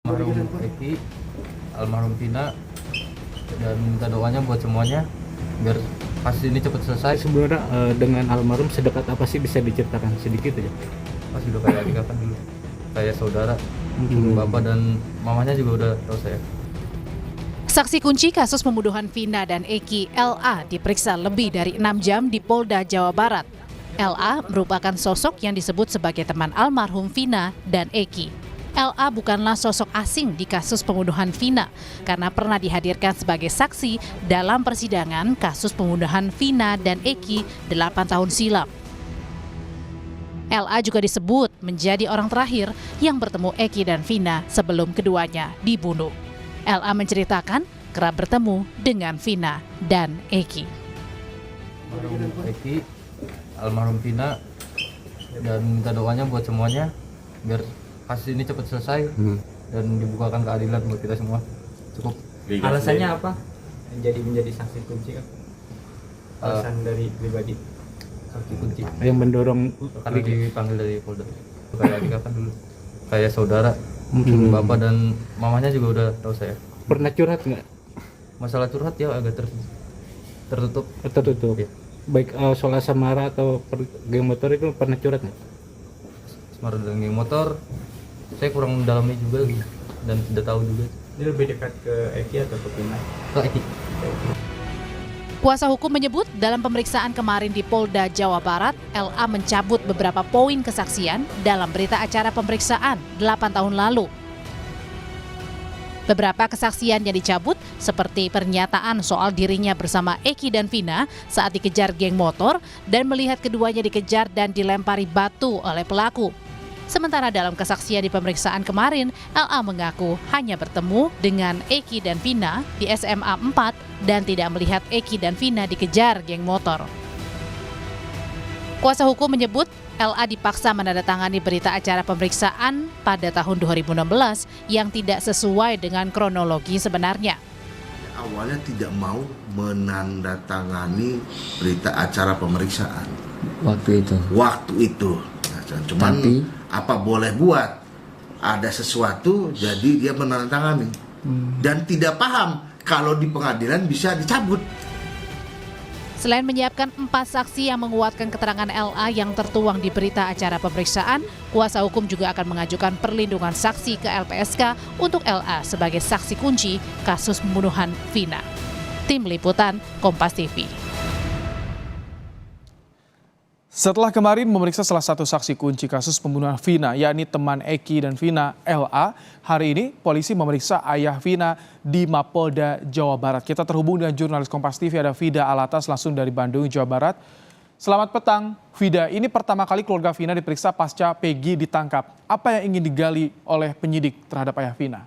Almarhum Eki, almarhum Vina, dan minta doanya buat semuanya biar kasus ini cepat selesai. Sebenarnya dengan almarhum sedekat apa sih, bisa diceritakan sedikit aja? Pas udah kayak adik kan dulu, kayak saudara, bapak dan mamanya juga udah tahu saya. Saksi kunci kasus pembunuhan Vina dan Eki, LA, diperiksa lebih dari 6 jam di Polda Jawa Barat. LA merupakan sosok yang disebut sebagai teman almarhum Vina dan Eki. LA bukanlah sosok asing di kasus pembunuhan Vina karena pernah dihadirkan sebagai saksi dalam persidangan kasus pembunuhan Vina dan Eki 8 tahun silam. LA juga disebut menjadi orang terakhir yang bertemu Eki dan Vina sebelum keduanya dibunuh. LA menceritakan kerap bertemu dengan Vina dan Eki. Almarhum Eki, almarhum Vina, dan minta doanya buat semuanya biar kasus ini cepat selesai dan dibukakan keadilan buat kita semua. Cukup. Alasannya apa? Menjadi saksi kunci kan? Alasan dari pribadi Saksi kunci. Yang mendorong Karena dipanggil dari Polda. Kayak adik kan dulu, kayak saudara, bapak dan mamanya juga udah tahu saya. pernah curhat nggak? Masalah curhat ya agak tertutup. Tertutup. Iya. Baik soal asmara atau geng motor itu pernah curhat nggak? Asmara dan geng motor, saya kurang mendalami juga dan tidak tahu juga. Ini lebih dekat ke Eki atau ke Vina? Ke Eki. Kuasa hukum menyebut dalam pemeriksaan kemarin di Polda Jawa Barat, LA mencabut beberapa poin kesaksian dalam berita acara pemeriksaan 8 tahun lalu. Beberapa kesaksian yang dicabut seperti pernyataan soal dirinya bersama Eki dan Vina saat dikejar geng motor dan melihat keduanya dikejar dan dilempari batu oleh pelaku. Sementara dalam kesaksian di pemeriksaan kemarin, LA mengaku hanya bertemu dengan Eki dan Vina di SMA 4 dan tidak melihat Eki dan Vina dikejar geng motor. Kuasa hukum menyebut LA dipaksa menandatangani berita acara pemeriksaan pada tahun 2016 yang tidak sesuai dengan kronologi sebenarnya. Awalnya tidak mau menandatangani berita acara pemeriksaan waktu itu. Nah, cuman apa boleh buat, ada sesuatu jadi dia menandatangani dan tidak paham kalau di pengadilan bisa dicabut. Selain menyiapkan 4 saksi yang menguatkan keterangan LA yang tertuang di berita acara pemeriksaan, kuasa hukum juga akan mengajukan perlindungan saksi ke LPSK untuk LA sebagai saksi kunci kasus pembunuhan Vina. Tim Liputan, Kompas TV. Setelah kemarin memeriksa salah satu saksi kunci kasus pembunuhan Vina, yakni teman Eki dan Vina, LA, hari ini polisi memeriksa ayah Vina di Mapolda Jawa Barat. Kita terhubung dengan jurnalis Kompas TV, ada Vida Alatas langsung dari Bandung, Jawa Barat. Selamat petang, Vida. Ini pertama kali keluarga Vina diperiksa pasca Peggy ditangkap. Apa yang ingin digali oleh penyidik terhadap ayah Vina?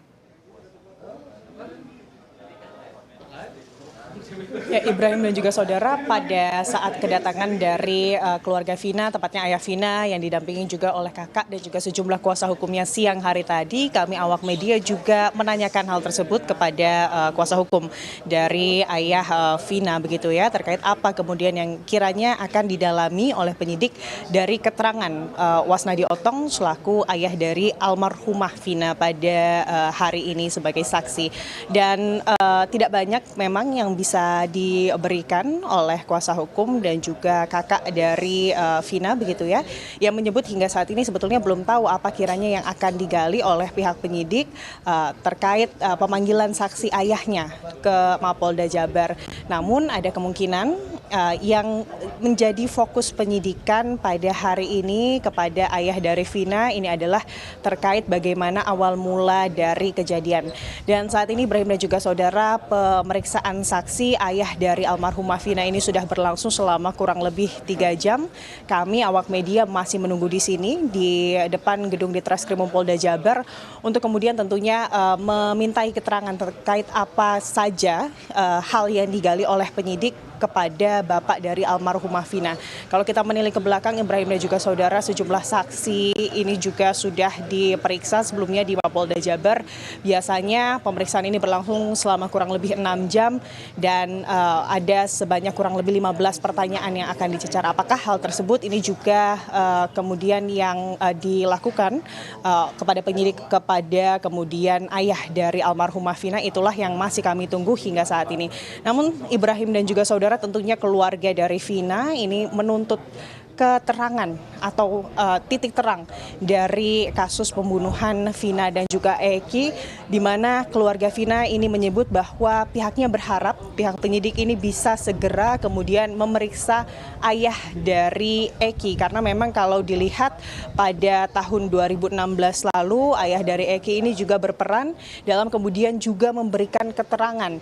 Ya, Ibrahim dan juga saudara, pada saat kedatangan dari keluarga Vina, tepatnya ayah Vina yang didampingi juga oleh kakak dan juga sejumlah kuasa hukumnya siang hari tadi, kami awak media juga menanyakan hal tersebut kepada kuasa hukum dari ayah Vina begitu ya, terkait apa kemudian yang kiranya akan didalami oleh penyidik dari keterangan Wasnadi Otong selaku ayah dari almarhumah Vina pada hari ini sebagai saksi. Dan tidak banyak memang yang bisa diberikan oleh kuasa hukum dan juga kakak dari Vina begitu ya, yang menyebut hingga saat ini sebetulnya belum tahu apa kiranya yang akan digali oleh pihak penyidik terkait pemanggilan saksi ayahnya ke Mapolda Jabar. Namun ada kemungkinan yang menjadi fokus penyidikan pada hari ini kepada ayah dari Vina ini adalah terkait bagaimana awal mula dari kejadian. Dan saat ini Ibrahim dan juga saudara, pemeriksaan saksi ayah dari almarhumah Vina ini sudah berlangsung selama kurang lebih 3 jam. Kami awak media masih menunggu di sini di depan gedung Ditreskrimum Polda Jabar untuk kemudian tentunya memintai keterangan terkait apa saja hal yang digali oleh penyidik kepada bapak dari almarhumah Vina. Kalau kita menilik ke belakang, Ibrahim dan juga saudara, sejumlah saksi ini juga sudah diperiksa sebelumnya di Mapolda Jabar. Biasanya pemeriksaan ini berlangsung selama kurang lebih 6 jam dan ada sebanyak kurang lebih 15 pertanyaan yang akan dicecar. Apakah hal tersebut ini juga kemudian yang dilakukan kepada penyidik, kepada kemudian ayah dari almarhumah Vina, itulah yang masih kami tunggu hingga saat ini. Namun Ibrahim dan juga saudara, tentunya keluarga dari Vina ini menuntut keterangan atau titik terang dari kasus pembunuhan Vina dan juga Eki, di mana keluarga Vina ini menyebut bahwa pihaknya berharap pihak penyidik ini bisa segera kemudian memeriksa ayah dari Eki, karena memang kalau dilihat pada tahun 2016 lalu ayah dari Eki ini juga berperan dalam kemudian juga memberikan keterangan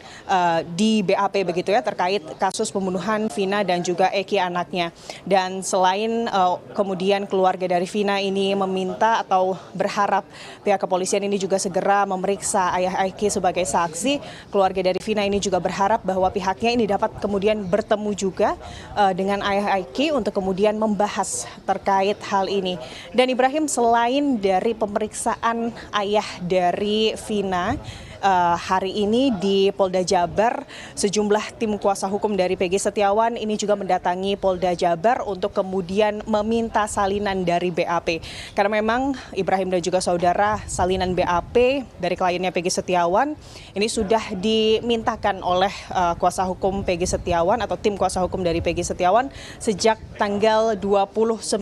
di BAP begitu ya, terkait kasus pembunuhan Vina dan juga Eki anaknya. Dan selain kemudian keluarga dari Vina ini meminta atau berharap pihak kepolisian ini juga segera memeriksa ayah Eki sebagai saksi, keluarga dari Vina ini juga berharap bahwa pihaknya ini dapat kemudian bertemu juga dengan ayah Eki untuk kemudian membahas terkait hal ini. Dan Ibrahim, selain dari pemeriksaan ayah dari Vina, hari ini di Polda Jabar, sejumlah tim kuasa hukum dari PG Setiawan ini juga mendatangi Polda Jabar untuk kemudian meminta salinan dari BAP. Karena memang Ibrahim dan juga saudara, salinan BAP dari kliennya PG Setiawan ini sudah dimintakan oleh kuasa hukum PG Setiawan atau tim kuasa hukum dari PG Setiawan sejak tanggal 29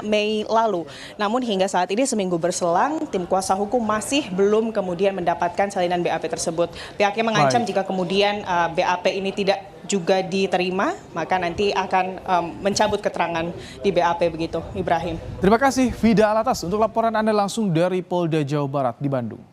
Mei lalu. Namun hingga saat ini seminggu berselang, tim kuasa hukum masih belum kemudian mendapatkan salinan BAP tersebut. Pihaknya mengancam jika kemudian BAP ini tidak juga diterima, maka nanti akan mencabut keterangan di BAP begitu, Ibrahim. Terima kasih Vida Alatas untuk laporan Anda langsung dari Polda Jawa Barat di Bandung.